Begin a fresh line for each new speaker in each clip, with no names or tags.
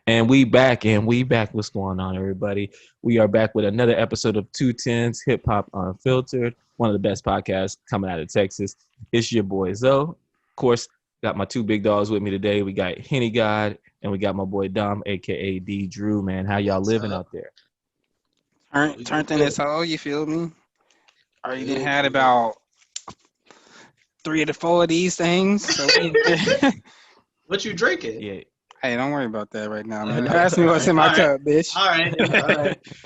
And we back, and we back. What's going on, everybody? We are back with another episode of 10's Hip Hop Unfiltered, one of the best podcasts coming out of Texas. It's your boy Zoe. Of course, got my two big dogs with me today. We got Henny God, and we got my boy Dom, aka D.Drew. Man, how y'all living out there?
Turned in this hole, you feel me? I already done had about 3 to 4 of these things. So
what you drinking?
Yeah.
Hey, don't worry about that right now, man. Ask me what's in my cup, bitch.
All right.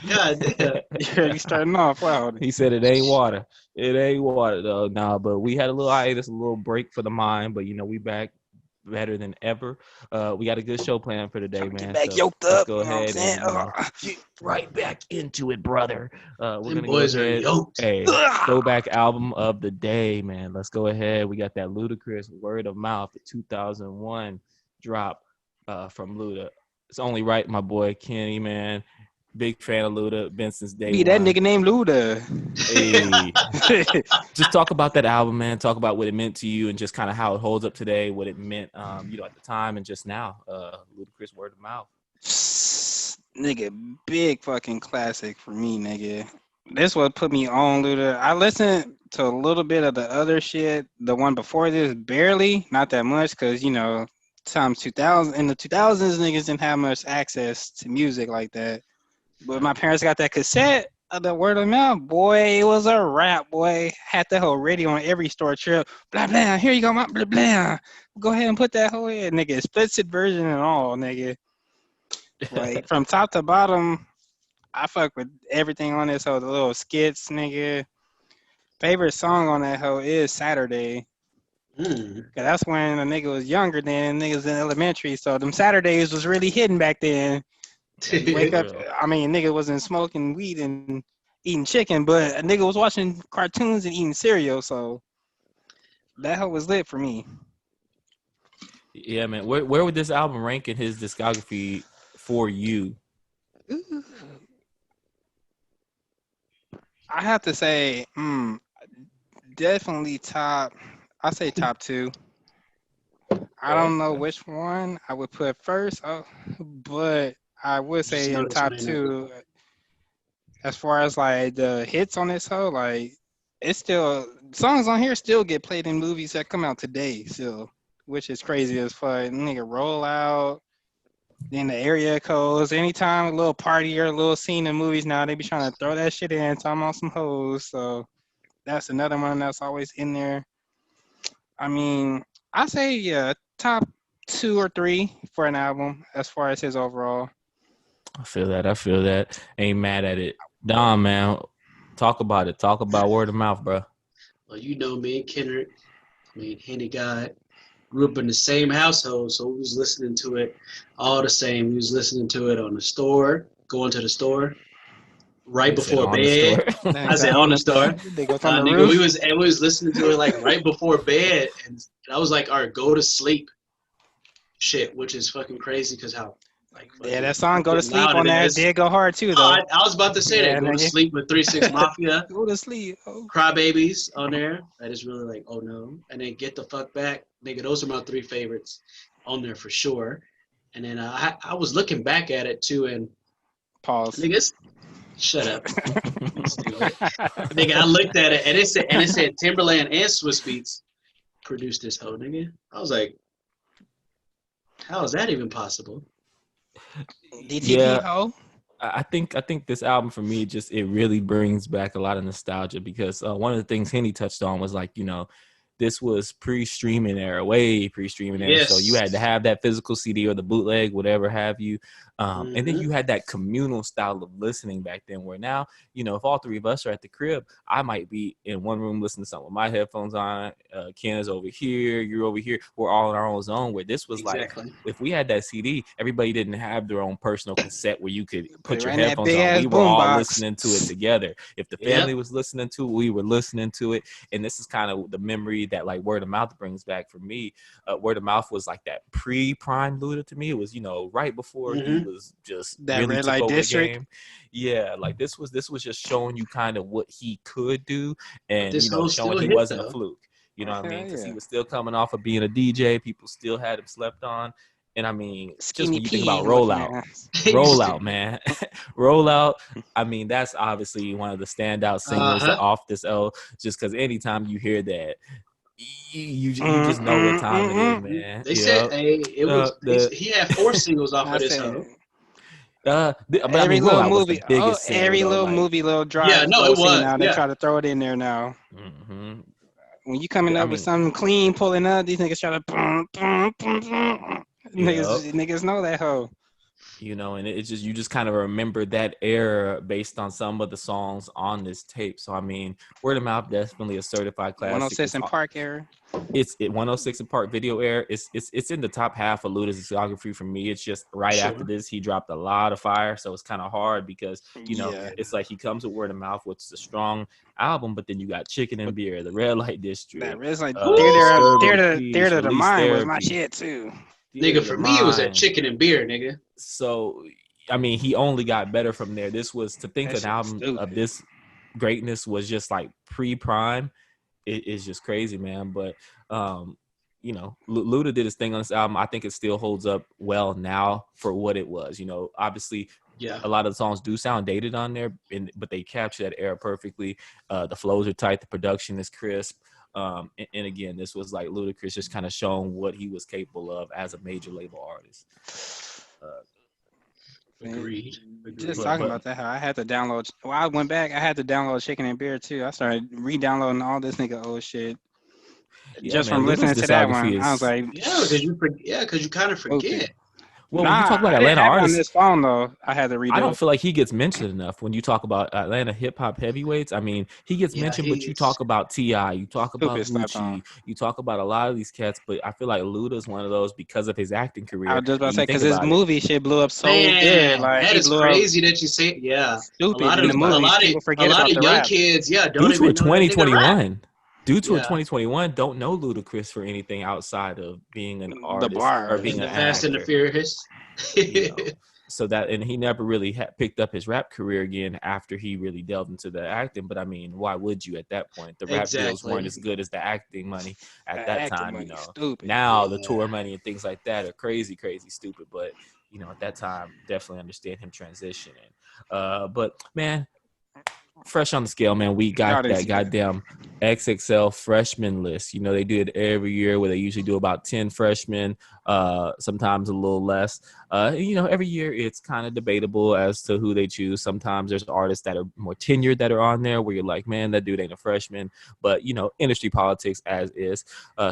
God damn.
You're already starting off loud.
He said it ain't water. It ain't water, though. Nah, but we had a little hiatus, a little break for the mind. But, we back better than ever. We got a good show planned for today, man.
Get back yoked up.
Let's go ahead and get right back into it, brother. We're going to go ahead. Hey, throwback album of the day, man. Let's go ahead. We got that Ludacris Word of Mouth, the 2001 drop. From Luda. It's only right, my boy Kenny, man. Big fan of Luda, been since day one.
That nigga named Luda.
Hey. Just talk about that album, man. Talk about what it meant to you and just kind of how it holds up today, what it meant, at the time and just now. Ludacris Word of Mouth.
Nigga, big fucking classic for me, nigga. This what put me on Luda. I listened to a little bit of the other shit, the one before this, barely, not that much, because, times 2000 in the 2000s niggas didn't have much access to music like that, but my parents got that cassette of the Word of Mouth. Boy, it was a rap. Boy, had that whole radio on every store trip. Blah blah, here you go, my blah blah. Go ahead and put that whole in, nigga. Explicit version and all, nigga. Like from top to bottom, I fuck with everything on this whole, the little skits, nigga. Favorite song on that hoe is Saturday. Cause that's when a nigga was younger than niggas in elementary, so them Saturdays was really hidden back then. Wake up, nigga wasn't smoking weed and eating chicken, but a nigga was watching cartoons and eating cereal, so that hoe was lit for me.
Yeah, man. Where would this album rank in his discography for you?
I have to say, definitely top. I say top 2. I don't know which one I would put first, but I would say in top 2. As far as like the hits on this hoe, like it's still songs on here still get played in movies that come out today, still, which is crazy as fuck. Nigga, Roll Out, then the area codes. Anytime a little party or a little scene in movies now, they be trying to throw that shit in, talking about some hoes. So that's another one that's always in there. I say, top 2 or 3 for an album as far as his overall.
I feel that. Ain't mad at it. Dom, man, talk about it. Talk about Word of Mouth, bro.
Well, me and Kendrick, Henny God, grew up in the same household, so we was listening to it all the same. We was listening to it on the store, going to the store. Right before bed. I said on the store. We was listening to it like right before bed, and I was like, all right, go to sleep. Shit, which is fucking crazy because how
that song "Go to Sleep" on that did go hard too though.
I was about to say that. Go to Sleep with 3 6 Mafia.
Go to sleep.
Crybabies on there. That is really like, oh no. And then Get the Fuck Back, nigga. Those are my 3 favorites on there for sure. And then I was looking back at it too, and
pause.
Niggas. Shut up. Nigga, I looked at it and it said Timberland and Swiss Beats produced this whole nigga. I was like, how is that even possible?
DTP ho?
I think this album for me it really brings back a lot of nostalgia because one of the things Henny touched on was like, this was pre-streaming era, way pre-streaming era. Yes. So you had to have that physical CD or the bootleg, whatever have you. And then you had that communal style of listening back then where now, if all 3 of us are at the crib, I might be in one room listening to something with my headphones on. Ken is over here. You're over here. We're all in our own zone where this was like, if we had that CD, everybody didn't have their own personal cassette where you could put your headphones on. We were all listening to it together. If the family was listening to it, we were listening to it. And this is kind of the memory that like Word of Mouth brings back for me. Word of Mouth was like that pre-prime Luda to me. It was, right before he was just
that
really
red light district.
Game. Yeah, like this was just showing you kind of what he could do, and showing he wasn't a fluke. You know what I mean? Because he was still coming off of being a DJ. People still had him slept on, And I mean,
Skinny
just when you think about
P
rollout, man, rollout. I mean, that's obviously one of the standout singles off this L. Just because anytime you hear that, you just know what time it is, man.
They said it was. He had 4 singles off of this hoe.
Every little movie, every little
like,
movie, little drive.
Yeah, no, it was.
Now
yeah.
they try to throw it in there now.
Mm-hmm.
When you coming up with something clean, pulling up, these niggas try to niggas know that hoe.
You know, and it's just you just kind of remember that era based on some of the songs on this tape. So I mean, Word of Mouth definitely a certified classic.
106 and Park era.
It's 106 and Park video era. It's in the top half of Luda's discography for me. It's just right after this he dropped a lot of fire, so it's kind of hard because you know it's like he comes with Word of Mouth, which is a strong album, but then you got Chicken and Beer, the Red Light District.
That Red Light, Theater to the Mind was my shit too.
Nigga, for me, it was that Chicken and Beer, nigga.
So, I mean, he only got better from there. This was, to think an album of this greatness was just like pre-prime. It is just crazy, man. But, you know, Luda did his thing on this album. I think it still holds up well now for what it was. You know, obviously, a lot of the songs do sound dated on there, but they capture that era perfectly. The flows are tight. The production is crisp. And again, this was like Ludacris just kind of showing what he was capable of as a major label artist.
Agreed.
Just talking about that, how I had to download. Well, I went back. I had to download Chicken and Beer too. I started re-downloading all this nigga old shit. Just from listening to that one, I was like,
because you kind of forget.
Okay.
Well, when you talk about Atlanta artists,
on this phone though, I had to read.
I don't feel like he gets mentioned enough when you talk about Atlanta hip hop heavyweights. I mean, he gets mentioned, but you talk about T.I., you talk about Gucci, you talk about a lot of these cats. But I feel like Luda is one of those because of his acting career.
I was just about to say because his movie shit blew up so good. Like
that is crazy that you say. Yeah,
stupid. A lot of
young kids, don't
due to
even
2021. Due to 2021, don't know Ludacris for anything outside of being an artist or being an
Fast and the Furious.
You know, so that, and he never really picked up his rap career again after he really delved into the acting. But I mean, why would you at that point? The rap deals weren't as good as the acting money at that time. You know,
stupid.
Now the tour money and things like that are crazy stupid. But you know, at that time, definitely understand him transitioning. But man, fresh on the scale, man. We got that goddamn XXL Freshman list. You know, they do it every year where they usually do about 10 freshmen, sometimes a little less. You know, every year it's kind of debatable as to who they choose. Sometimes there's artists that are more tenured that are on there where you're like, man, that dude ain't a freshman. But, you know, industry politics as is.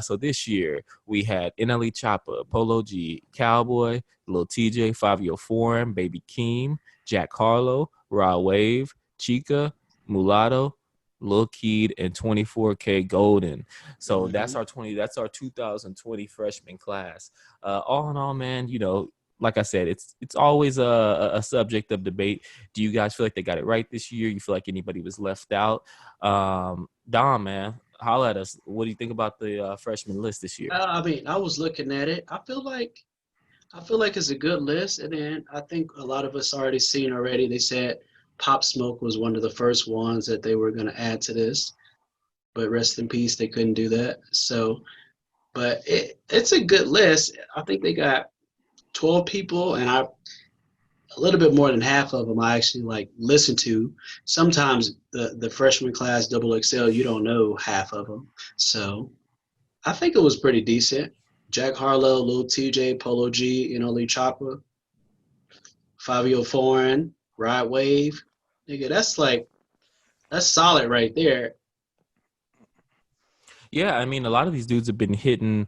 So this year we had NLE Choppa, Polo G, Cowboy, Lil TJ, Fabio Foreign, Baby Keem, Jack Harlow, Raw Wave, Chica, Mulatto, Lil Keed, and 24K Golden. So that's our 2020 freshman class. All in all, man, you know, like I said, it's always a subject of debate. Do you guys feel like they got it right this year? You feel like anybody was left out? Dom, man, holla at us. What do you think about the freshman list this year?
I mean, I was looking at it. I feel like it's a good list, and then I think a lot of us already seen already. They said Pop Smoke was one of the first ones that they were going to add to this, but rest in peace, they couldn't do that. So, but it's a good list. I think they got 12 people, and a little bit more than half of them I actually like listen to. Sometimes the freshman class XXL, you don't know half of them. So I think it was pretty decent. Jack Harlow, Lil TJ, Polo G, NLE Choppa, Fabio Foreign, Ride Wave. Nigga, that's solid right there.
Yeah, I mean, a lot of these dudes have been hitting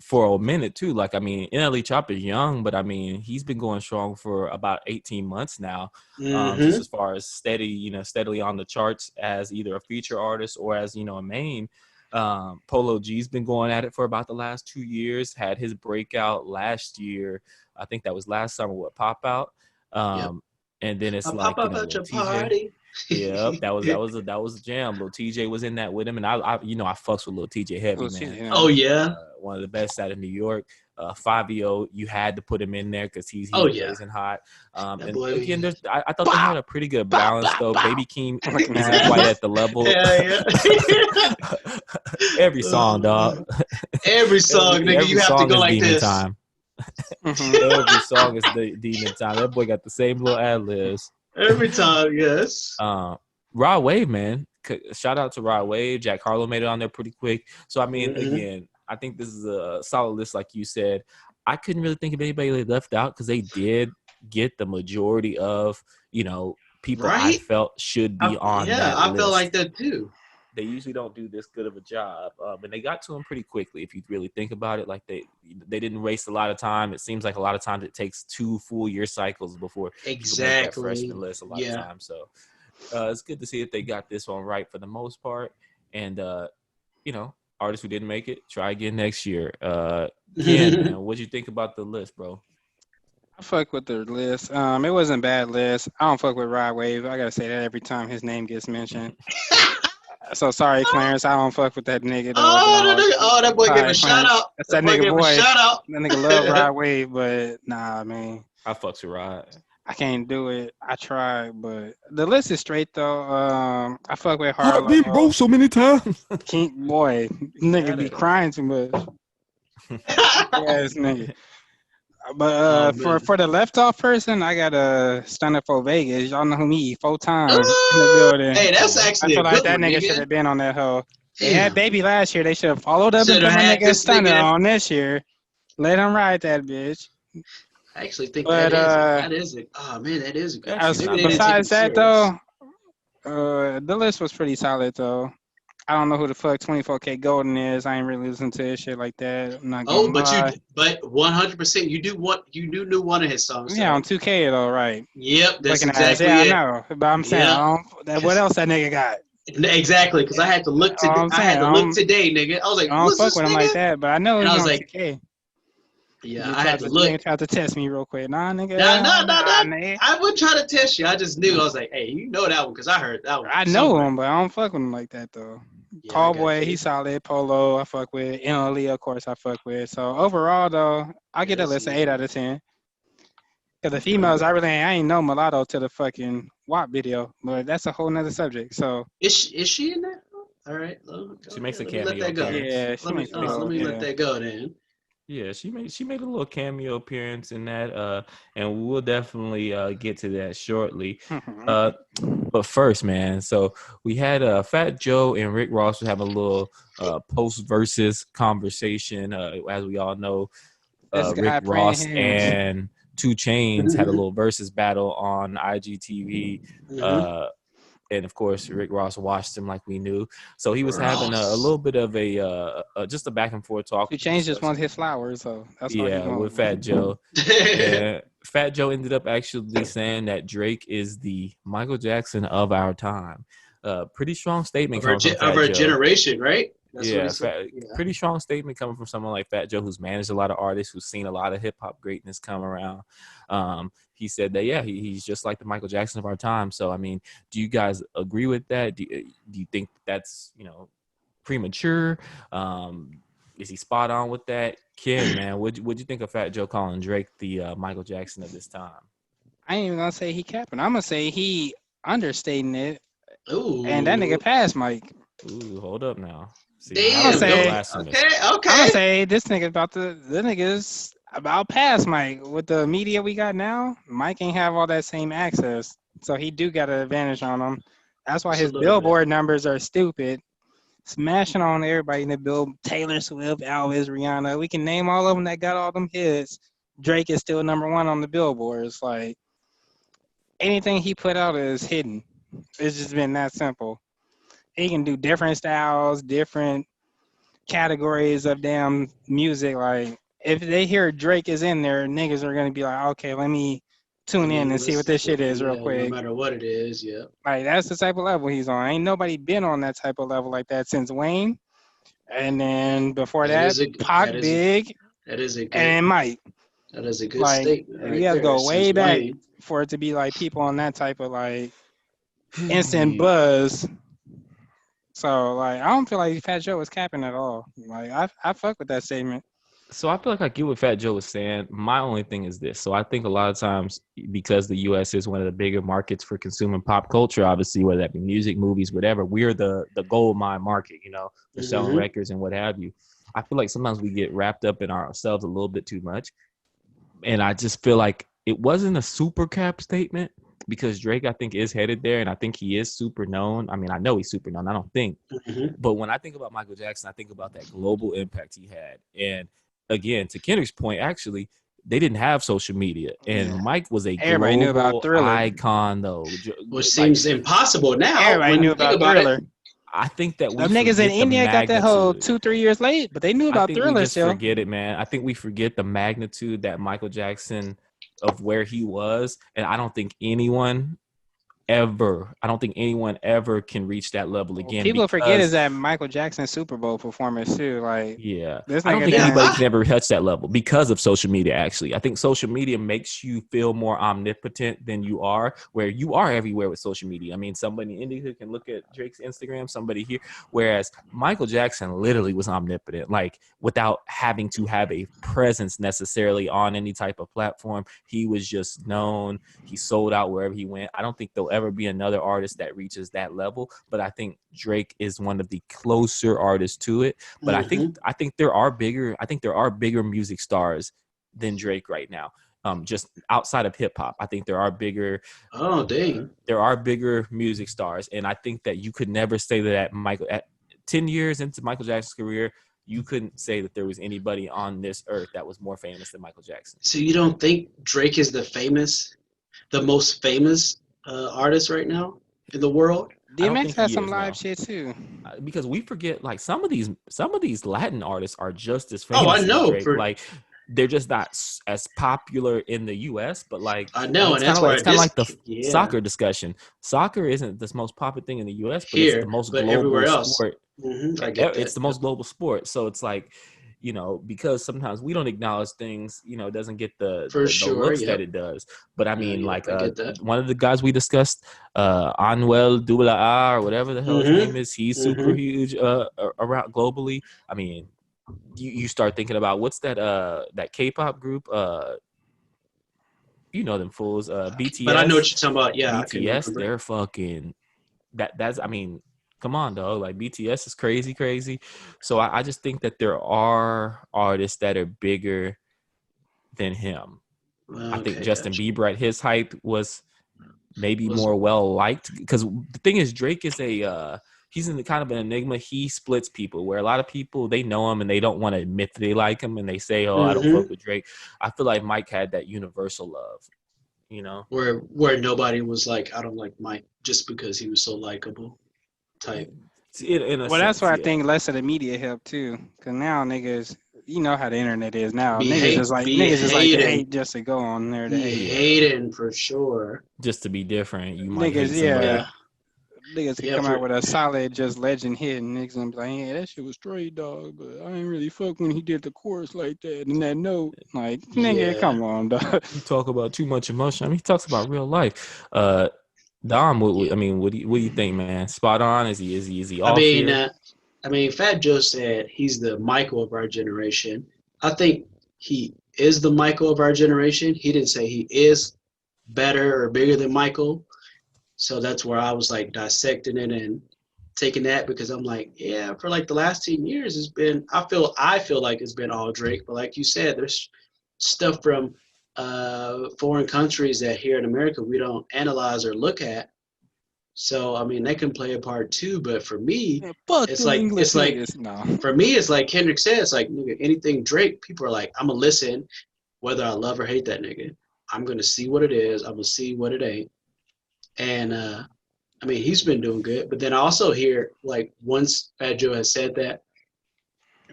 for a minute too. Like, I mean, NLE Choppa is young, but I mean, he's been going strong for about 18 months now. Just as far as steadily on the charts as either a feature artist or as, you know, a main. Polo G's been going at it for about the last 2 years. Had his breakout last year. I think that was last summer with Pop Out. And then it's like,
pop out your party.
Yeah, that was a jam. Lil TJ was in that with him, and I fucks with Lil TJ heavy, man.
Oh yeah,
one of the best out of New York. Fabio, you had to put him in there because he's blazing hot. And again, I thought they had a pretty good balance though. Baby Keem isn't quite at the level. Every song, dog.
Every song, nigga, you have to go like this. Time.
Every song is the demon time. That boy got the same little ad libs
every time. Yes.
Rod Wave, man. Shout out to Rod Wave. Jack Harlow made it on there pretty quick. So I mean, again, I think this is a solid list, like you said. I couldn't really think of anybody they left out because they did get the majority of people I felt should be on that list.
I felt like that too.
They usually don't do this good of a job, and they got to him pretty quickly. If you really think about it, like they didn't waste a lot of time. It seems like a lot of times it takes 2 full year cycles before you make that freshman list a lot of times. So it's good to see that they got this one right for the most part. And artists who didn't make it, try again next year. Ken, man, what'd you think about the list, bro?
I fuck with the list. It wasn't a bad list. I don't fuck with Rod Wave. I gotta say that every time his name gets mentioned. So sorry, Clarence. I don't fuck with that nigga.
That boy gave a shout out.
That's that nigga boy. Shout out. That nigga love Rod Wave, but nah, man.
I fucks with Rod.
I can't do it. I tried, but the list is straight though. I fuck with Harlow. I've been broke
so many times.
Boy, nigga be crying too much. Yes, nigga. But for the left off person, I got a Stunner for Vegas. Y'all know who me 4 times in the building.
Hey, that's actually
I feel like that nigga should have been on that hoe. They had Baby last year. They should have followed up and put my nigga Stunner on this year. Let him ride that bitch.
I actually think that is a good.
Besides that though, the list was pretty solid though. I don't know who the fuck 24K Golden is. I ain't really listening to his shit like that. I'm not gonna lie.
But 100%, you knew one of his songs.
Yeah, on 2K though, right?
Yep, that's exactly it.
I know. But I'm saying, what else that nigga got?
Exactly, because I had to look today. Nigga. I was like,
I don't fuck with him like that, but I know he's on 2K.
Yeah, I had to look.
Nigga tried to test me real quick. Nah, nigga.
Nah. I wouldn't try to test you. I just knew. I was like, hey, you know that one because I heard that one.
I know him, but I don't fuck with him like that though. Yeah, Callboy, he's solid. Polo, I fuck with. NLE, of course, I fuck with. So overall, though, I get a list of 8 out of 10. Cause the females, I ain't know Mulatto to the fucking WAP video, but that's a whole nother subject. So
is she in that? All right,
she makes a cameo.
Let that go.
Yeah,
let me let that go then.
Yeah, she made a little cameo appearance in that, and we'll definitely get to that shortly. But first, man, so we had Fat Joe and Rick Ross were having a little post-versus conversation. As we all know, Rick Ross and 2 Chainz had a little versus battle on IGTV. And of course, Rick Ross watched him like we knew. So he was having a little bit of just a back and forth talk.
2 Chainz just wanted his flowers, so that's
with Fat Joe. And Fat Joe ended up actually saying that Drake is the Michael Jackson of our time. Pretty strong statement
of our generation, right?
That's pretty strong statement coming from someone like Fat Joe, who's managed a lot of artists, who's seen a lot of hip hop greatness come around. He said that he's just like the Michael Jackson of our time. So I mean, do you guys agree with that? Do you think that's premature? Is he spot on with that? Ken, man, what'd you think of Fat Joe calling Drake the Michael Jackson of this time?
I ain't even gonna say he capping. I'm gonna say he understating it.
Ooh.
And that nigga passed Mike.
Ooh, hold up now. See,
damn. Okay.
I'm gonna say this nigga the nigga's about past Mike. With the media we got now, Mike ain't have all that same access. So he do got an advantage on him. That's why his Billboard numbers are stupid. Smashing on everybody in the bill. Taylor Swift, Elvis, Rihanna. We can name all of them that got all them hits. Drake is still number 1 on the Billboard. It's like anything he put out is hidden. It's just been that simple. He can do different styles, different categories of damn music. Like, if they hear Drake is in there, niggas are going to be like, okay, let me tune in and see what this shit is real quick.
No matter what it is, yeah.
Like, that's the type of level he's on. Ain't nobody been on that type of level like that since Wayne. And then before that Pac, Big, and Mike.
That is a good statement.
Right, you have to go way back for it to be like people on that type of like instant buzz. So like I don't feel like Fat Joe was capping at all. Like I fuck with that statement.
So I feel like I get what Fat Joe was saying. My only thing is this. So I think a lot of times, because the U.S. is one of the bigger markets for consuming pop culture, obviously, whether that be music, movies, whatever, we're the gold mine market, for selling records and what have you. I feel like sometimes we get wrapped up in ourselves a little bit too much. And I just feel like it wasn't a super cap statement because Drake, I think, is headed there, and I think he is super known. I mean, I know he's super known. I don't think. But when I think about Michael Jackson, I think about that global impact he had. And again, to Kendrick's point, actually, they didn't have social media, and Mike was a
Everybody knew about
global
Thriller.
icon, though.
Which seems impossible now.
Everybody knew about Thriller.
I think that we
niggas in India got that whole 2-3 years late, but they knew about Thriller.
We just forget it, man. I think we forget the magnitude that Michael Jackson of where he was, and I don't think anyone ever can reach that level again.
People forget is that Michael Jackson Super Bowl performance too. Like,
I don't think anybody can ever touch that level because of social media. Actually, I think social media makes you feel more omnipotent than you are, where you are everywhere with social media. I mean, somebody in India can look at Drake's Instagram, somebody here, whereas Michael Jackson literally was omnipotent, like without having to have a presence necessarily on any type of platform. He was just known. He sold out wherever he went. I don't think there'll ever be another artist that reaches that level, but I think Drake is one of the closer artists to it. But I think there are bigger music stars than Drake right now. Just outside of hip hop, I think there are bigger. There are bigger music stars, and I think that you could never say that at 10 years into Michael Jackson's career, you couldn't say that there was anybody on this earth that was more famous than Michael Jackson.
So you don't think Drake is the most famous artist right now in the world?
DMX has some live shit too.
Because we forget, like some of these Latin artists are just as famous.
Oh, I know.
As Drake. Like they're just not as popular in the U.S. But like
I know,
it's kind of like the soccer discussion. Soccer isn't the most popular thing in the U.S., but it's the most global sport. It's the most global sport. So it's like, you know, because sometimes we don't acknowledge things, you know, it doesn't get the looks that it does. But I mean, one of the guys we discussed, Anuel AA or whatever the hell his name is, he's super huge around globally. I mean, you start thinking about what's that K-pop group? You know them fools, BTS.
But I know what you're talking about. Yeah,
BTS, they're fucking that's I mean. Come on, dog. Like BTS is crazy. So I just think that there are artists that are bigger than him. I think Justin Bieber at his height was maybe more well liked, because the thing is, Drake is he's in the kind of an enigma. He splits people, where a lot of people, they know him and they don't want to admit that they like him, and they say, "Oh, I don't fuck with Drake." I feel like Mike had that universal love, you know,
where nobody was like, "I don't like Mike," just because he was so likable. Type.
That's why I think less of the media help too, because now niggas, you know how the internet is now. Niggas just like to hate just to go on there to hate.
Hating for sure.
Just to be different, you might
niggas,
hate
niggas can come out with a solid just legend hit, and niggas gonna be like, "Yeah, that shit was straight, dog." But I ain't really fuck when he did the chorus like that and that note. Like, nigga, come on, dog.
You talk about too much emotion. I mean, he talks about real life. Dom, what do you think, man? Spot on? Is he off here?
I mean, Fat Joe said he's the Michael of our generation. I think he is the Michael of our generation. He didn't say he is better or bigger than Michael. So that's where I was like dissecting it and taking that, because I'm like, yeah, for like the last 10 years, it's been, I feel like it's been all Drake. But like you said, there's stuff from foreign countries that here in America we don't analyze or look at. So I mean, they can play a part too. But for me, it's like Kendrick said, it's like, nigga, anything Drake, people are like, I'm gonna listen, whether I love or hate that nigga. I'm gonna see what it is. I'm gonna see what it ain't. And I mean, he's been doing good. But then I also hear, like, once Fat Joe has said that,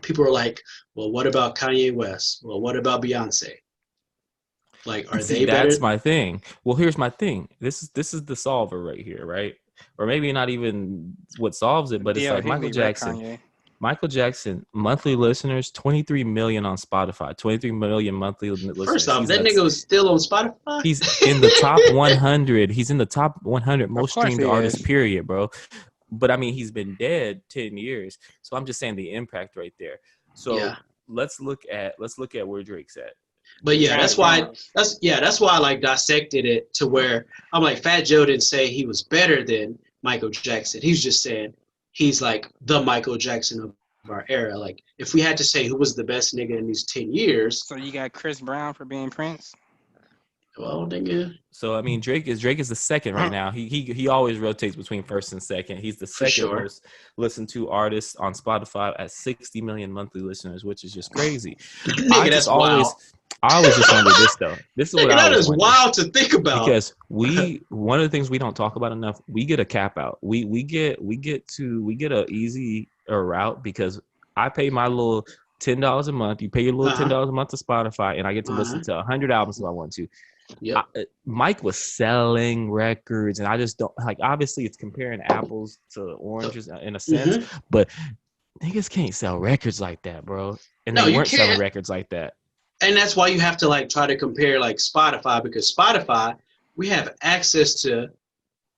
people are like, well, what about Kanye West? Well, what about Beyonce? Like, are they better?
That's my thing. Well, here's my thing. This is the solver right here, right? Or maybe not even what solves it, but it's like Michael Jackson. Michael Jackson, monthly listeners, 23 million on Spotify, 23 million monthly listeners.
First off, that nigga was still on Spotify?
He's in the top 100. He's in the top 100 most streamed artists, period, bro. But, I mean, he's been dead 10 years. So I'm just saying the impact right there. So let's look at where Drake's at.
But yeah, that's why I like dissected it to where I'm like, Fat Joe didn't say he was better than Michael Jackson. He's just saying he's like the Michael Jackson of our era. Like, if we had to say who was the best nigga in these 10 years,
So you got Chris Brown for being Prince.
well, nigga,
So I mean, Drake is the second right now. He always rotates between first and second. He's the
For
second
sure.
most listened to artist on Spotify at 60 million monthly listeners, which is just crazy.
nigga, that's wild.
I always just wonder this though. This is what
Nigga,
I
that
always
is
wonder.
wild to think about.
Because one of the things we don't talk about enough, we get a cap out. We get a easy route because I pay my little $10 a month. You pay your little $10 a month to Spotify, and I get to listen to 100 albums if I want to.
Yep.
Mike was selling records, and I just don't like. Obviously, it's comparing apples to oranges in a sense, but niggas can't sell records like that, bro. And they weren't selling records like that.
And that's why you have to like try to compare like Spotify, because Spotify, we have access to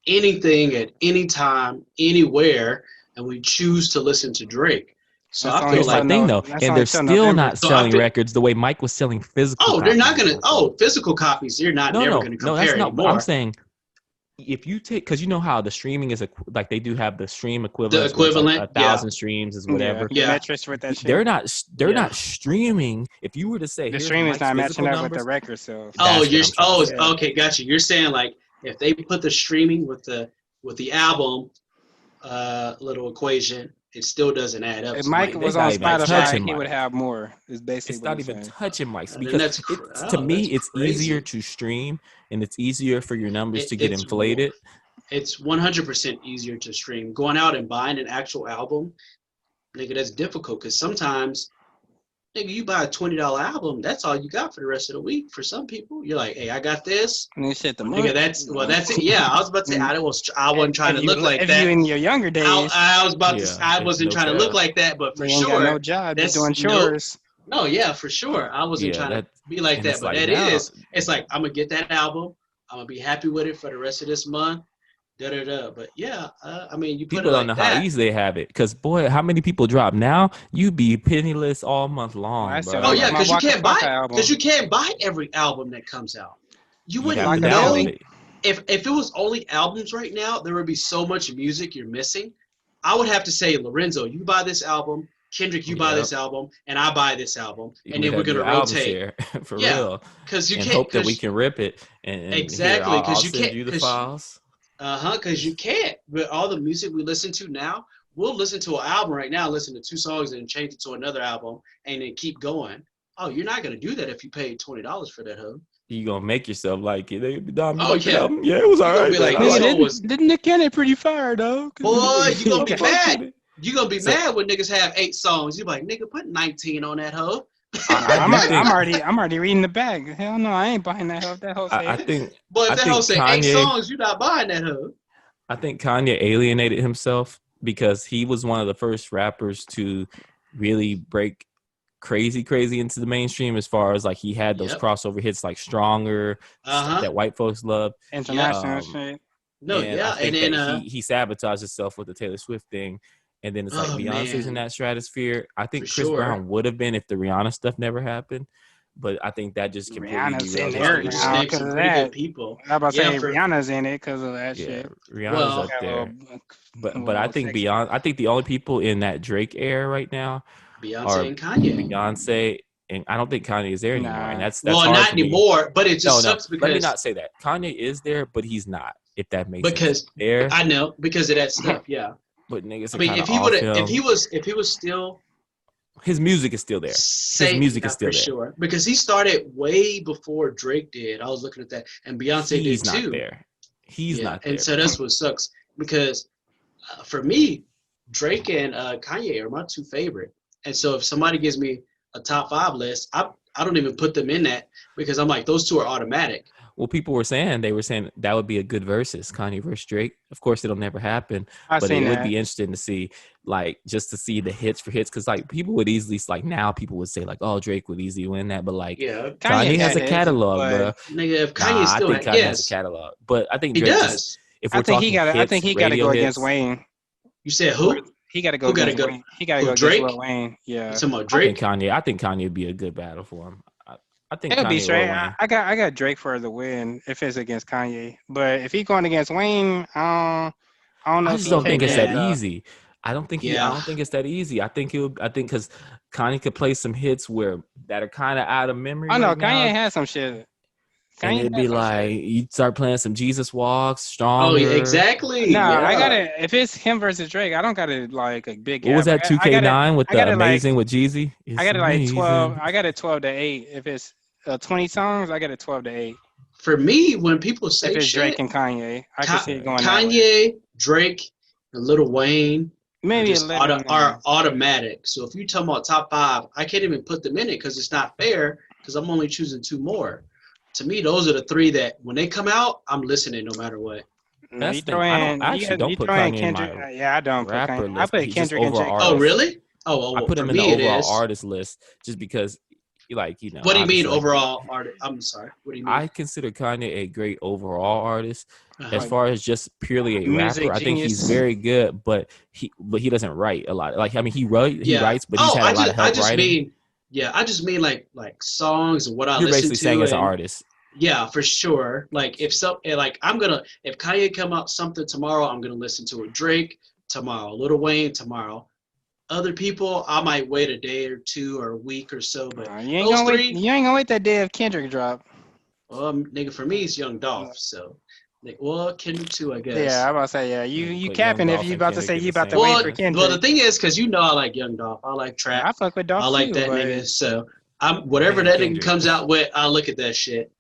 anything at any time, anywhere, and we choose to listen to Drake. So
That's
I feel like
thing though, and they're still not selling records the way Mike was selling physical.
Oh, they're not gonna. Oh, physical copies. You're not never gonna compare anymore.
I'm saying, if you take, because you know how the streaming is like they do have the stream equivalent.
The equivalent,
like 1,000 streams is whatever.
Yeah, metrics with that shit.
They're not streaming. If you were to say
the stream is not matching up with the record, so.
Okay, gotcha. You're saying like if they put the streaming with the album little equation, it still doesn't add up.
If Mike was on Spotify, he would have more. It's basically
it's not even touching Mike's because to me it's easier to stream and it's easier for your numbers to get inflated.
It's 100% easier to stream. Going out and buying an actual album, nigga, that's difficult because sometimes, nigga, you buy a $20 album, that's all you got for the rest of the week. For some people, you're like, hey, I got this.
And they said
nigga, that's it. Yeah, I was about to say I wasn't trying to look like that.
If you in your younger days,
I wasn't trying to look like that, but for sure,
got no job, that's doing chores.
No, yeah, for sure, I wasn't trying to be like that, but it's like I'm gonna get that album, I'm gonna be happy with it for the rest of this month. But yeah, I mean, you
people don't know how easy they have it. Because boy, how many people drop now? You be penniless all month long, bro.
Oh yeah, because you can't buy every album that comes out. You wouldn't know if it was only albums right now. There would be so much music you're missing. I would have to say, Lorenzo, you buy this album. Kendrick, you buy this album, and I buy this album, and then we're gonna rotate
for real.
Because you can't
hope that we can rip it. And
exactly, because you can't.
Send you the files.
Because you can't. With all the music we listen to now, we'll listen to an album right now, listen to 2 songs, and change it to another album, and then keep going. Oh, you're not gonna do that if you paid $20 for that hoe.
You gonna make yourself like it.
Yeah,
it was all right.
Be like,
didn't Nick Cannon pretty fire though?
Boy, you gonna be mad. You gonna be mad when niggas have 8 songs. You be like, nigga, put 19 on that hoe.
I'm already reading the bag. Hell no, I ain't buying that hoe. That hoe say.
I think.
But if that hoe say Kanye, 8 songs, you're not buying that hoe.
I think Kanye alienated himself because he was one of the first rappers to really break crazy into the mainstream. As far as like he had those crossover hits like Stronger, that white folks love,
international shit.
No, and then
he sabotaged himself with the Taylor Swift thing. And then it's like Beyonce's in that stratosphere. I think Chris Brown would have been if the Rihanna stuff never happened. But I think that just completely
Rihanna's in there because of that.
People.
I was about to say Rihanna's in it because of that shit.
Rihanna's up there. But I think I think the only people in that Drake era right now
Beyonce and Kanye.
Beyonce, and I don't think Kanye is there anymore. And that's
well,
hard
not anymore. But it just sucks because
let me not say that Kanye is there, but he's not. If that makes sense.
Because I know because of that stuff. Yeah.
But niggas,
I mean, if he was still,
his music is still there. His music is still there.
Sure, because he started way before Drake did. I was looking at that, and Beyonce did too.
He's not there.
And so that's what sucks because for me, Drake and Kanye are my 2 favorite. And so if somebody gives me a top 5 list, I don't even put them in that because I'm like those 2 are automatic.
Well, people were saying that would be a good versus Kanye versus Drake. Of course, it'll never happen, but it would be interesting to see, like, just to see the hits for hits, because like people would easily like now people would say like, oh, Drake would easily win that, but like Kanye has a catalog, bro.
Nigga, if Kanye still
has a catalog, but I think Drake
he
does.
I think he got to go against Wayne.
You said who?
He got to go against Wayne. He got to go
Drake?
against Wayne. Yeah.
Talking about Drake?
I think Kanye would be a good battle for him. I think
it'll be straight. I got Drake for the win if it's against Kanye. But if he's going against Wayne, I don't know.
I just don't think it's that easy. I don't think it's that easy. I think because Kanye could play some hits that are kind of out of memory.
I know
right
Kanye
now.
has some shit.
And it'd be like you start playing some Jesus Walks, Stronger.
Oh, yeah, exactly.
No,
yeah.
I gotta. If it's him versus Drake, I don't gotta like a big.
What was that 2K9 with the Amazing with Jeezy?
I got it like 12. I got it 12 to 8. If it's 20 songs, I got it 12 to 8.
For me, when people say
if it's
shit,
Drake and Kanye, I can see it going.
Kanye, Drake, and Lil Wayne.
Maybe
are automatic. So if you talk about top 5, I can't even put them in it because it's not fair because I'm only choosing 2 more. To me, those are the 3 that when they come out, I'm listening no matter what.
No, you throw in. I don't put Kanye Kendrick. In my I don't put Kanye. List. I put Kendrick and Drake.
Oh, really? Oh,
I put him in the overall artist list just because,
What do you mean overall artist? I'm sorry. What do you mean?
I consider Kanye a great overall artist. As far as just purely a rapper, I think he's very good, but he doesn't write a lot. Like, I mean, he writes, but he's had a lot of help writing.
I just mean like songs and what I
listen to. You're
basically
saying as an artist.
Yeah, for sure. Like if Kanye come out something tomorrow, I'm gonna listen to it. Drake tomorrow, Lil Wayne tomorrow. Other people, I might wait a day or 2 or a week or so. But
you ain't gonna wait that day of Kendrick drop.
Well, nigga, for me it's Young Dolph. So, Kendrick too, I guess.
Yeah, I'm about to say you capping if you about to say you about to wait for Kendrick.
Well, the thing is, because I like Young Dolph. I like trap.
I fuck with Dolph.
I like that nigga. So whatever that nigga comes out with, I'll look at that shit.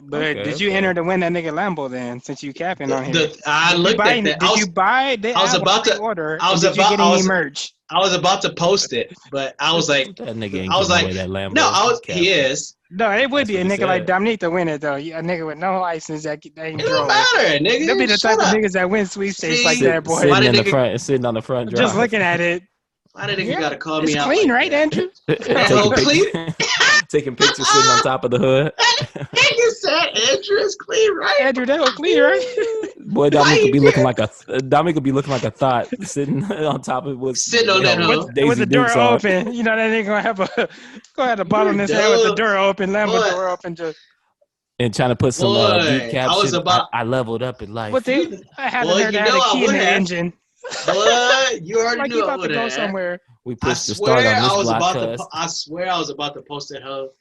But did you enter to win that nigga Lambo then? Since you capping on him,
I looked at that.
Did you buy the?
I was about to
order.
Did you
get any merch?
I was about to post it, but I was like,
that nigga ain't away that Lambo.
No, he is.
No, it would be a nigga like Dominique to win it though. A nigga with no license that ain't.
It don't matter, nigga.
They'll be the type of niggas that win sweepstakes like that, boy.
Sitting on the front.
Just looking at it.
Why did you gotta call me out?
It's clean, right, Andrew?
Taking pictures sitting on top of the hood.
Nigga said Andrew is clean, right?
Andrew, that was clean, right?
Boy, Dominic could be looking like a thought sitting on top of it.
Sitting on that
with the door open. You know that nigga gonna have a bottle in his hand with the door open, Lambo door open, just.
And trying to put some deep caption. I leveled up in life.
But I had to learn to have a key in the engine.
What? You already
like
knew
you about to go somewhere.
We pushed the start on this block.
I swear I was about to post that hoe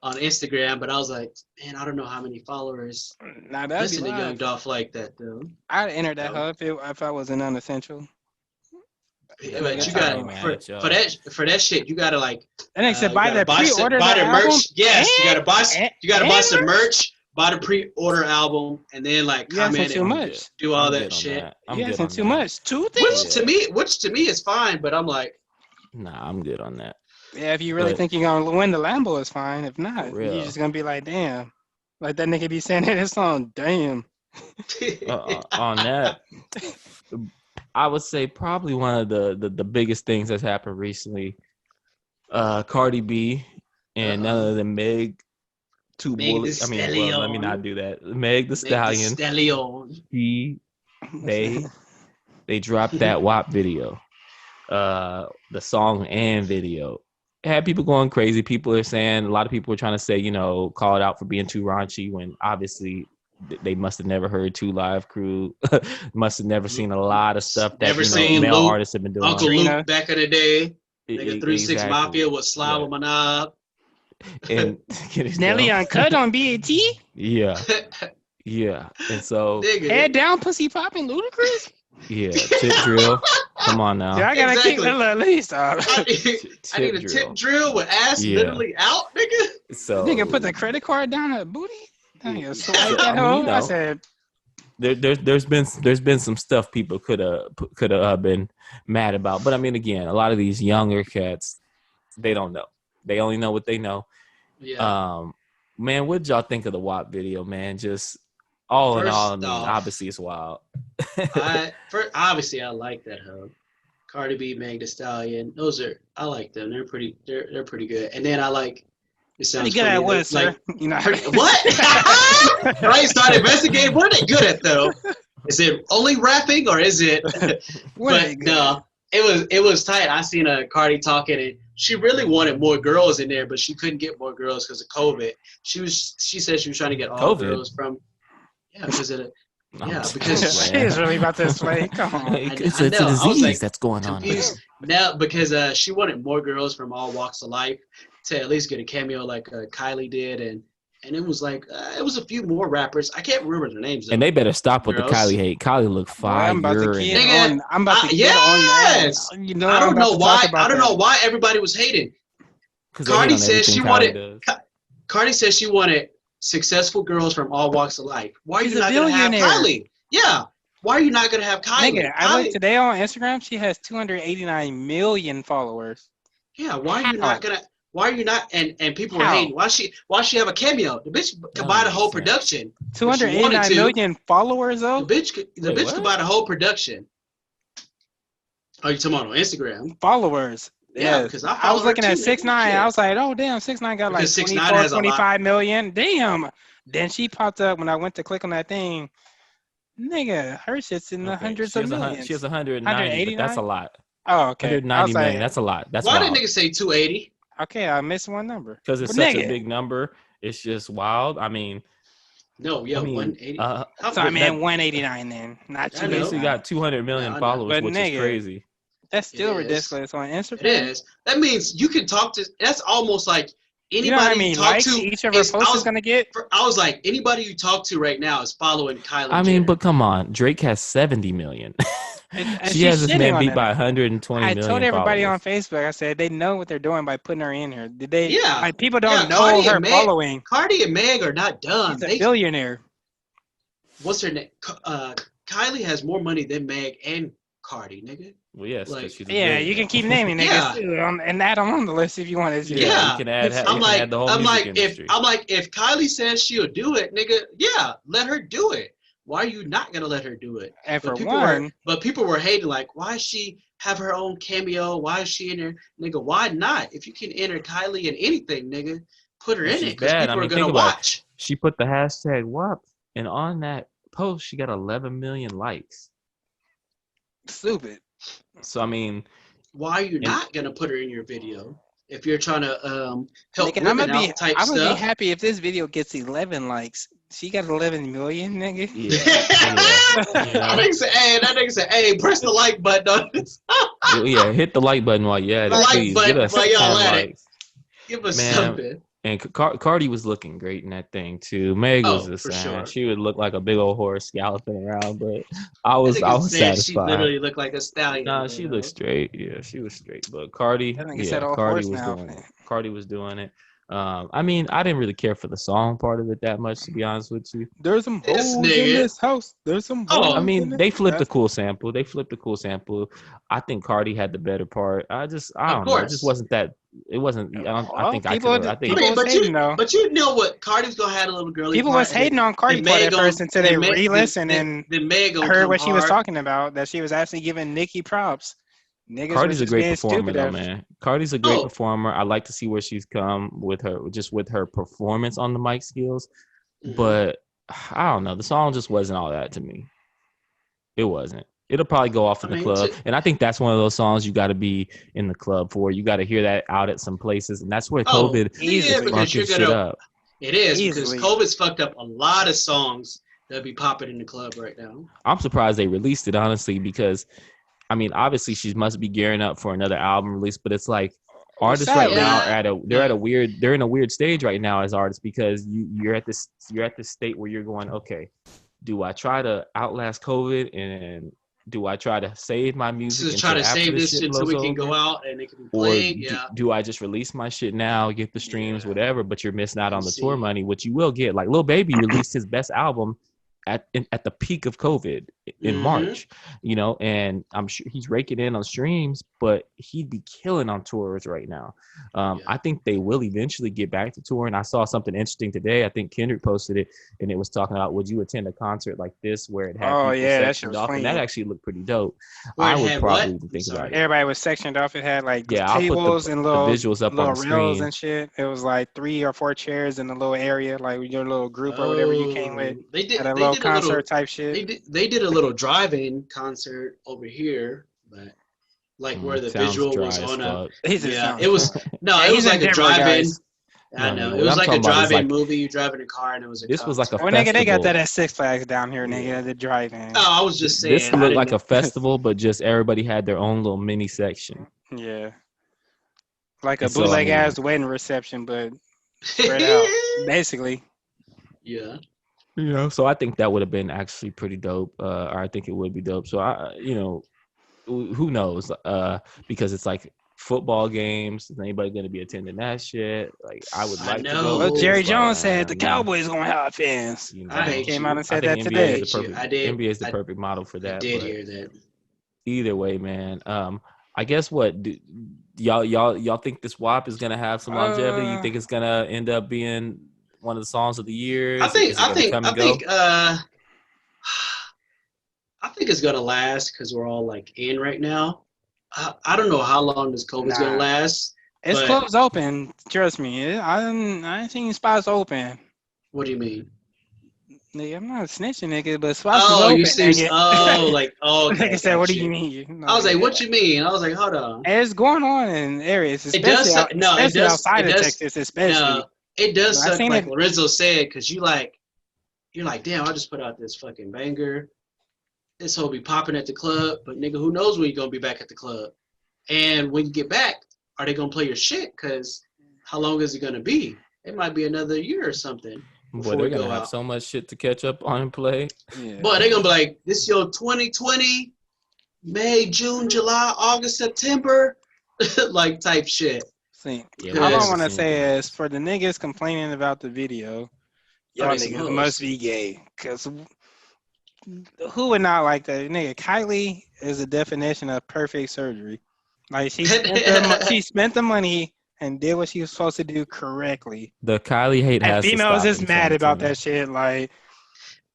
on Instagram, but I was like, man, I don't know how many followers listen to Young Dolph like that, though.
I'd enter that hoe if I was an unessential.
Yeah, but you got for that shit, you gotta like.
And they said buy the pre-order
buy the merch.
Album?
Yes, you gotta buy some merch. Buy the pre-order album and then comment and do all that shit.
You asking too much. 2 things.
Which to me is fine, but I'm like,
nah, I'm good on that.
Yeah, if you really think you're gonna win the Lambo, it's fine. If not, you're just gonna be like, damn. Like that nigga be saying in his song, damn.
On that, I would say probably one of the biggest things that's happened recently. Cardi B and none of the Meg. Two bullets. Let me not do that. Meg the Stallion. They dropped that WAP video, the song and video. It had people going crazy. People are saying, a lot of people were trying to say, call it out for being too raunchy when obviously they must have never heard 2 Live Crew, must have never seen a lot of stuff that male
Luke,
artists have been doing.
Uncle Luke back in the day, nigga 3-6 Mafia with Slob on my knob.
And
Nelly Uncut on BAT.
Yeah, and so
head down, pussy popping, Ludacris.
Yeah, tip drill. Come on now.
Yeah, I gotta keep it at least.
I need a tip drill with ass literally out, nigga.
So nigga put the credit card down her booty. I said.
There's been some stuff people could have been mad about, but I mean, again, a lot of these younger cats, they don't know. They only know what they know.
Yeah.
Man, what did y'all think of the WAP video, man? Just all in all, I mean, obviously it's wild.
Obviously, I like that hoe. Cardi B, Meg Thee Stallion. I like them. They're pretty good. And then I like. It sounds
pretty good at what, sir?
What? Right? Start investigating. What are they good at, though? Is it only rapping or is it? But no, it was tight. I seen a Cardi talking and. She really wanted more girls in there, but she couldn't get more girls because of COVID. She said she was trying to get all girls from, because of Yeah, because
she is really about to explain. Come on.
It's a disease that's going on.
Now because she wanted more girls from all walks of life to at least get a cameo like Kylie did, and it was like it was a few more rappers. I can't remember their names.
And they better stop with the Kylie hate. Kylie look fire.
I'm about to get on. I'm about to get on that. You know,
I don't know why. I don't know why everybody was hating. Cardi said she wanted. Cardi said she wanted successful girls from all walks of life. Why are you not gonna have Kylie? Yeah. Why are you not gonna have Kylie?
Nigga, I looked today on Instagram. She has 289 million followers.
Yeah. Why are you not gonna? Why are you not? And people were hating. Why she have a cameo? The bitch could buy the whole production.
289 million followers though.
The bitch could buy the whole production. Are you talking about on Instagram?
Followers.
Yeah, because
I was looking at 6ix9ine. I was like, oh damn, 6ix9ine got like 24, 25 million. Damn. Then she popped up when I went to click on that thing. Nigga, her shit's in the hundreds of millions.
She has 190, but that's a lot.
Oh, okay.
190 million. That's a lot. That's
why did niggas say 280?
Okay, I missed one number.
Because it's such a big number. It's just wild. I mean,
no, yeah, 180.
So I mean 189 then, not 280.
She basically got 200 million followers, which is crazy.
That's still ridiculous on Instagram.
It is. That means you can talk to. That's almost like anybody
you know how many
you talk
likes
to.
Each of her posts is gonna get.
I was like, anybody you talk to right now is following Kylie.
I mean, but come on, Drake has 70 million.
And
she has this man beat by 120 million.
I told everybody
followers.
on Facebook. I said they know what they're doing by putting her in here. Did they?
Yeah.
Like, people don't know her following.
Cardi and Meg are not dumb.
She's a billionaire.
What's her name? Kylie has more money than Meg and Cardi, nigga.
Well, yes.
Like,
you can keep naming niggas too, and add them on the list if you want to.
Yeah,
you can add.
I'm like, if Kylie says she'll do it, nigga, yeah, let her do it. Why are you not gonna let her do it?
And for one,
but people were hating, like, why does she have her own cameo? Why is she in there, nigga? Why not? If you can enter Kylie in anything, nigga, put her in it because people are gonna watch.
She put the hashtag WAP, and on that post, she got 11 million likes.
Stupid.
So I mean,
why are you not gonna put her in your video if you're trying to help
nigga,
women out type
I'm
stuff?
gonna be happy if this video gets 11 likes. She got 11 million, nigga.
Yeah.
That nigga said, hey, press the like button on this.
Yeah, hit the like button while you're at it. Please get us
while y'all at it.
likes.
Give us something.
And Cardi was looking great in that thing too. Meg was the same. Sure. She would look like a big old horse galloping around, but I was satisfied.
She literally looked like a stallion.
Nah, she looked straight. Yeah, she was straight. But Cardi, Cardi was doing it. I mean, I didn't really care for the song part of it that much, to be honest with you.
There's some hoes in this house. There's some hoes.
I mean, they flipped a cool sample. I think Cardi had the better part. I don't know. It just wasn't that. It wasn't. I think
people was hating though.
But you know what? Cardi's gonna have a little girly.
People was hating on Cardi part at first until they re-listened and heard what she was talking about. That she was actually giving Nicki props. Niggas
Cardi's a great performer, though, man. Cardi's a great performer. I like to see where she's come with her performance on the mic skills. Mm-hmm. But I don't know. The song just wasn't all that to me. It wasn't. It'll probably go off in the club. And I think that's one of those songs you got to be in the club for. You got to hear that out at some places. And that's where COVID is fucking shit up.
It is because COVID's fucked up a lot of songs that be popping in the club right now.
I'm surprised they released it, honestly, because I mean, obviously she must be gearing up for another album release, but it's like artists right now they're in a weird stage right now as artists because you're at this state where you're going, okay, do I try to outlast COVID and do I try to save my music?
Just try to save this shit so we can go out and it can be played.
Do I just release my shit now, get the streams, whatever? But you're missing out on the tour money, which you will get. Like Lil Baby released his best album at the peak of COVID in March, and I'm sure he's raking in on streams, but he'd be killing on tours right now. I think they will eventually get back to touring. I saw something interesting today. I think Kendrick posted it, and it was talking about, would you attend a concert like this where it had sectioned off? And that actually looked pretty dope. I would probably think about it.
Everybody was sectioned off. It had like tables and little
visuals up on the screen
and shit. It was like 3 or 4 chairs in a little area, like your little group or whatever you came with.
They did
a little concert type shit.
They did a little drive-in concert over here, but like where the visual was on a. It was like a drive-in. I know. It was like a drive-in movie. You drive in a car and it was a
This was like a
festival. Nigga, they got that at Six Flags down here, nigga, the drive-in.
Oh, I was just saying.
This looked like a festival, but just everybody had their own little mini section.
Yeah. Like a bootleg-ass wedding reception, but spread out, basically.
Yeah.
So I think that would have been actually pretty dope. Or I think it would be dope. So who knows? Because it's like football games. Is anybody going to be attending that shit? Like, I would like to go.
Well, Jerry Jones said the Cowboys going to have fans.
I
came out and said that today.
NBA is the perfect model for that.
I did hear that.
Either way, man. I guess what y'all think this WAP is going to have some longevity? You think it's going to end up being one of the songs of the year?
I think it's gonna last because we're all like in right now. I don't know how long this COVID's gonna last.
It's closed open. Trust me. I ain't seen spots open.
What do you mean?
Nigga, I'm not snitching, nigga, but spots is open.
Okay.
Nigga said, what do you mean?
I was like, what you mean? I was like, hold on.
It's going on in areas, especially outside of Texas, especially.
No, it does suck, like Lorenzo said, because you're like, damn, I just put out this fucking banger. This whole be popping at the club, but nigga, who knows when you're gonna be back at the club? And when you get back, are they gonna play your shit? Because how long is it gonna be? It might be another year or something.
Boy, they're gonna have so much shit to catch up on and play.
Yeah. Boy, they're gonna be like, this your 2020, May, June, July, August, September, like type shit.
See, all I want to say is for the niggas complaining about the video, y'all niggas must be gay. Because who would not like that? Nigga, Kylie is the definition of perfect surgery. Like, she spent the money and did what she was supposed to do correctly.
The Kylie hate has to stop.
Females is mad about that shit. Like,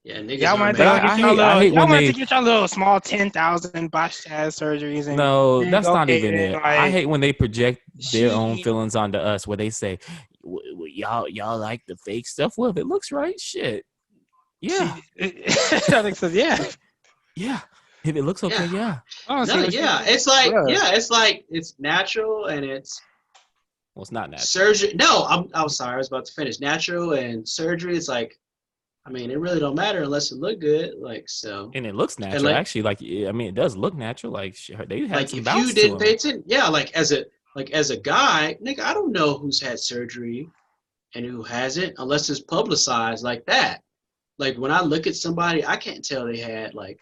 yeah, niggas
y'all want to get y'all little small 10,000 botched ass surgeries. And
no, that's not even it. Like, I hate when they project their own feelings onto us, where they say, y'all like the fake stuff. Well, if it looks right, shit. Yeah.
Alex says,
yeah. If it looks okay, yeah.
It's like it's natural and it's.
Well, it's not natural.
Surgery. No, I'm sorry. I was about to finish. Natural and surgery. It's like, I mean, it really don't matter unless it look good. Like, so.
And it looks natural, actually. Like, I mean, it does look natural. Like, they had some bounce to them.
If you didn't pay attention, like as a guy, nigga, I don't know who's had surgery and who hasn't unless it's publicized like that. Like, when I look at somebody, I can't tell they had like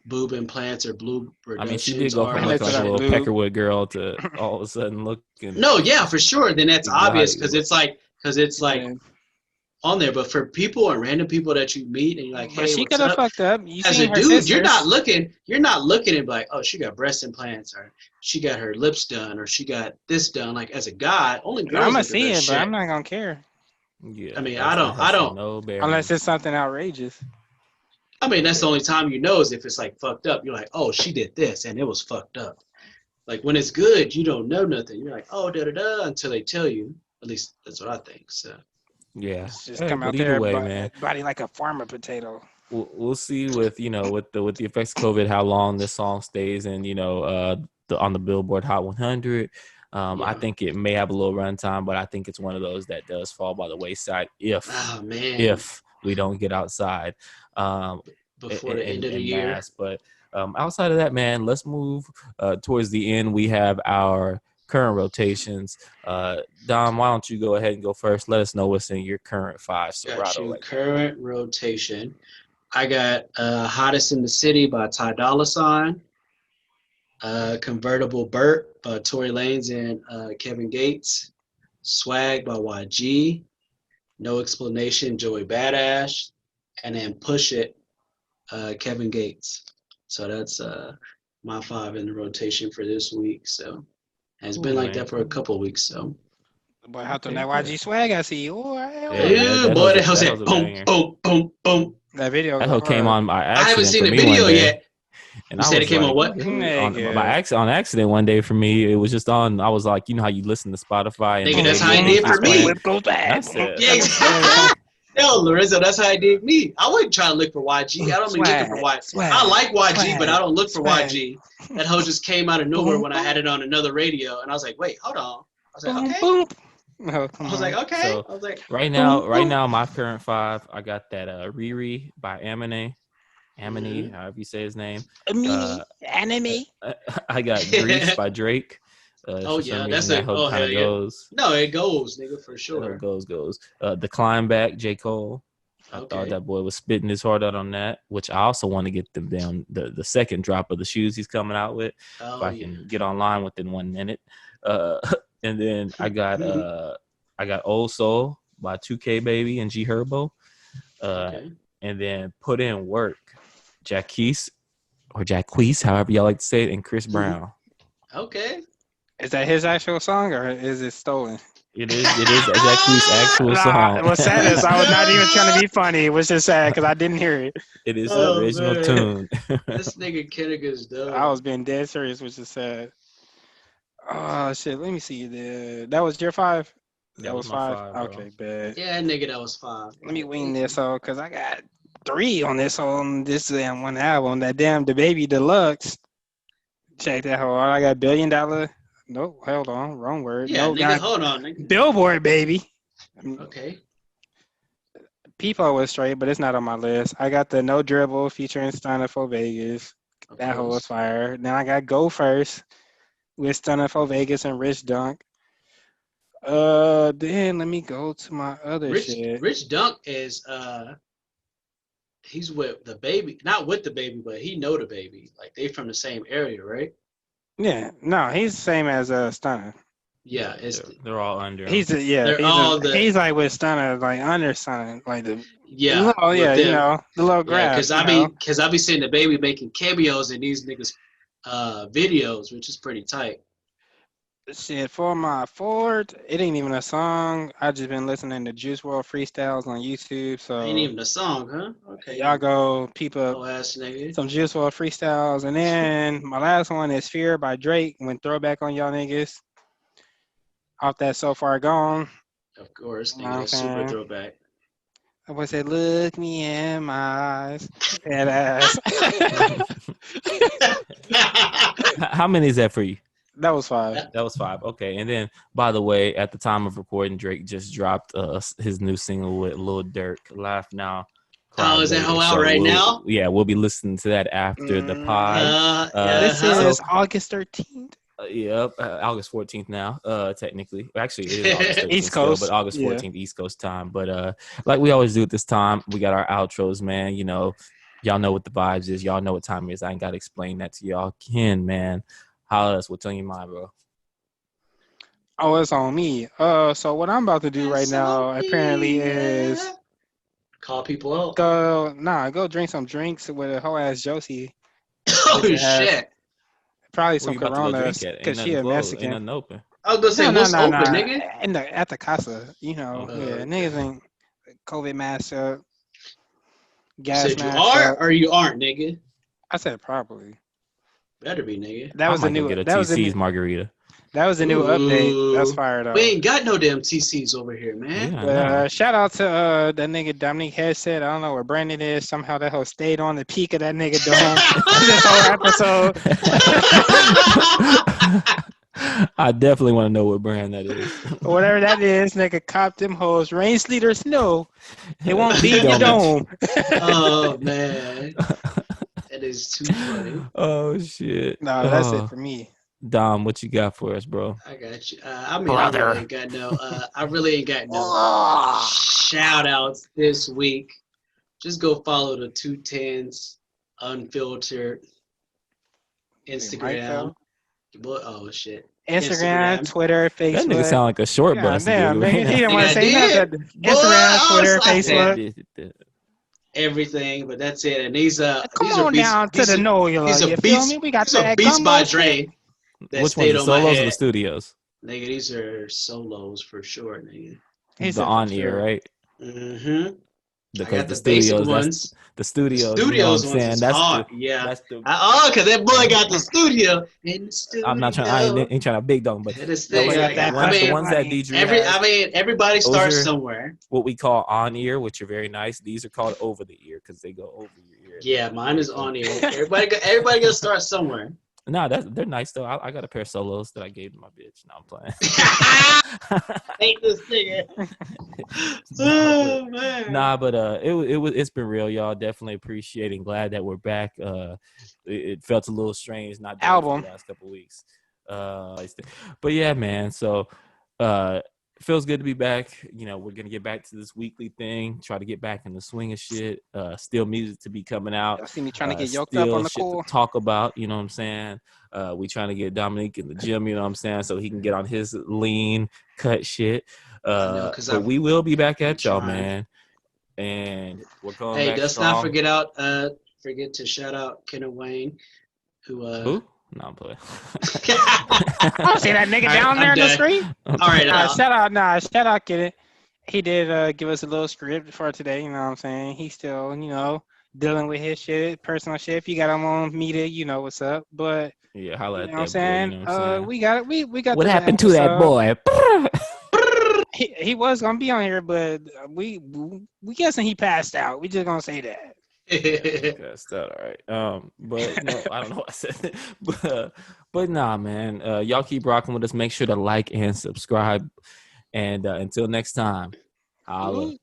boob implants or blue reductions.
I mean, she did go from looking like a little Peckerwood girl to all of a sudden looking.
No, yeah, for sure. Then that's obvious because it's like on there. But for people and random people that you meet and you're like, hey,
she could have fucked up.
As a dude, you're not looking and be like, oh, she got breast implants or she got her lips done or she got this done. Like, as a guy, only girls.
I'm gonna see it, but I'm not gonna care.
Yeah, I mean, I don't
unless it's something outrageous.
I mean, that's the only time you know is if it's like fucked up. You're like, oh, she did this and it was fucked up. Like, when it's good, you don't know nothing. You're like, oh, da-da-da, until they tell you. At least that's what I think. So,
yeah.
Just come out there, man. Body like a farmer potato.
We'll see with the effects of COVID, how long this song stays and, on the Billboard Hot 100. I think it may have a little runtime, but I think it's one of those that does fall by the wayside if we don't get outside
before the end of the year.
But outside of that, man, let's move towards the end. We have our current rotations. Dom, why don't you go ahead and go first? Let us know what's in your current five.
Current rotation. I got Hottest in the City by Ty Dolla $ign. Convertible Burt by Tory Lanez and Kevin Gates. Swag by YG. No Explanation, Joey Badass. And then Push It, Kevin Gates. So that's my five in the rotation for this week. So and it's been like that for a couple of weeks. So.
Boy, how to that YG swag I see you.
Yeah, boy, that was that boom, boom, boom, boom.
That video.
That whole came on by accident.
I haven't seen the video yet.
And
you said it came on what?
On accident one day for me. It was just on. I was like, you know how you listen to Spotify.
And that's how it did for me. Yo, Lorenzo, that's how I did me. I wasn't trying to look for YG. I don't be looking for YG. I like YG, but I don't look for YG. That hoe just came out of nowhere when I had it on another radio, and I was like, wait, hold on. I was like, okay.
Oh, come
I was
on.
like, okay.
So,
I was like,
right now, my current 5, I got that Riri by Amine, however you say his name.
Anime.
I got Grease by Drake.
oh
For
yeah,
some
that's
reason, that
it.
hook
Oh
kind
hell
of
yeah.
goes.
No, it goes, nigga, for
That
sure.
hook goes. The Climb Back, J. Cole. I thought that boy was spitting his heart out on that, which I also want to get them down the second drop of the shoes he's coming out with. If I can get online within 1 minute. And then I got Old Soul by 2K Baby and G Herbo. And then Put In Work, Jacquees, however y'all like to say it, and Chris Brown.
Okay.
Is that his actual song or is it stolen?
It is Jacquees' actual song.
It was sad as I was not even trying to be funny. It was just sad because I didn't hear it.
It is the original tune.
This nigga Kennega's dope.
I was being dead serious, which is sad. Oh shit! Let me see. That was your 5. That was 5. Okay, bad.
Yeah, nigga, that was 5.
Let me wing this on because I got 3 on this damn one album. That damn The Baby Deluxe. Check that hoe out. I got $1 billion. Nope, hold on, wrong word.
Yeah,
no,
nigga, hold on, nigga.
Billboard, baby.
Okay.
Peepo was straight, but it's not on my list. I got the No Dribble featuring Stunner for Vegas. That hoe was fire. Then I got Go First with Stunner for Vegas and Rich Dunk. Then let me go to my other shit.
Rich Dunk is he's with the baby, not with the baby, but he know the baby. Like they from the same area, right?
Yeah, no, he's the same as Stunner.
Yeah,
they're all under.
He's like with Stunner, like under Stunner, like the the little grab.
Because I be seeing the baby making cameos in these niggas videos, which is pretty tight.
Shit, for my Ford, it ain't even a song. I just been listening to Juice WRLD freestyles on YouTube. So
ain't even a song, huh? Okay,
y'all go peep up some Juice WRLD freestyles, and then my last one is Fear by Drake. Went throwback on y'all niggas off that So Far Gone.
Of course, nigga, super throwback.
I would say, look me in my eyes, that ass.
How many is that for you?
That was 5.
That was 5. Okay. And then, by the way, at the time of recording, Drake just dropped his new single with Lil Durk, Laugh Now.
Oh, is that out right now?
Yeah, we'll be listening to that after the pod.
This is August 13th.
Yep, August 14th now, technically. Actually, it is August 13th
East Coast.
Still, but August 14th, East Coast time. But like we always do at this time, we got our outros, man. You know, y'all know what the vibes is. Y'all know what time it is. I ain't got to explain that to y'all. Ken, man. Holla us. What's on your mind, bro?
Oh, it's on me. So what I'm about to do right now apparently is
call people out.
Go drink some drinks with a whole ass Josie.
Oh shit!
Probably some Coronas because she a Mexican.
Ain't nothing open.
I was gonna say what's open, nigga?
At the casa, you know. Niggas ain't COVID mask up. Gas
mask. You
are
or you aren't, nigga?
I said probably.
Better be, nigga.
That was a new. Get a TC's margarita.
That was a new update. That's fired up.
We ain't got no damn TC's over here, man.
Yeah, shout out to that nigga Dominique Headset. I don't know where Brandon is. Somehow that hoe stayed on the peak of that nigga dome this
whole episode. I definitely want to know what brand that is.
Whatever that is, nigga, cop them hoes. Rain, sleet, or snow. It won't be in your dome.
Oh, man. That is too funny.
Oh, shit.
No, that's it for me.
Dom, what you got for us, bro?
I got you. I really ain't got no shout outs this week. Just go follow the 10's Unfiltered Instagram. Oh shit.
Instagram, Twitter, Facebook.
That nigga sound like a short bus.
Damn, nigga, he didn't want to say nothing. Instagram, Twitter, Facebook.
Everything, but that's it. And these
come on down to the NOLA. You feel me? We got that
Beats by Dre.
Which ones? The solos or the studios?
Nigga, these are solos for sure, nigga.
The on-ear, right?
Mm-hmm.
Because the studios, that's the studios.
Studios
you know
ones that's hard. Because that boy got the studio.
I'm not trying. I ain't trying to big dog, but
the ones that D.Drew everybody starts somewhere.
What we call on ear, which are very nice. These are called over the ear because they go over your ear.
Yeah, mine is on ear. Everybody got to start somewhere.
No, they're nice though. I got a pair of solos that I gave to my bitch. No, I'm playing.
Hate this nigga.
It's been real, y'all. Definitely appreciating. Glad that we're back. It felt a little strange not doing it for the last couple of weeks. But yeah, man. So feels good to be back. You know, we're gonna get back to this weekly thing. Try to get back in the swing of shit. Still music to be coming out.
I see me trying to get yoked up on the
shit to talk about. You know what I'm saying? We trying to get Dominique in the gym. You know what I'm saying? So he can get on his lean cut shit. But we will be back at y'all, man. And we're going.
Hey,
back
let's
strong.
not forget to shout out Kennawayne, who?
No, I'm playing.
I see that nigga down there in the street.
All right,
shout out, Kenneth. He did give us a little script for today. You know what I'm saying? He's still, dealing with his shit, personal shit. If you got him on media, you know what's up. But
yeah, holla at
that boy. You know what I'm saying? We got.
What happened to that boy?
He was gonna be on here, but we guessing he passed out. We just gonna say that.
Passed out, all right. But no, I don't know what I said. But nah, man. Y'all keep rocking with us. Make sure to like and subscribe. And until next time, holla.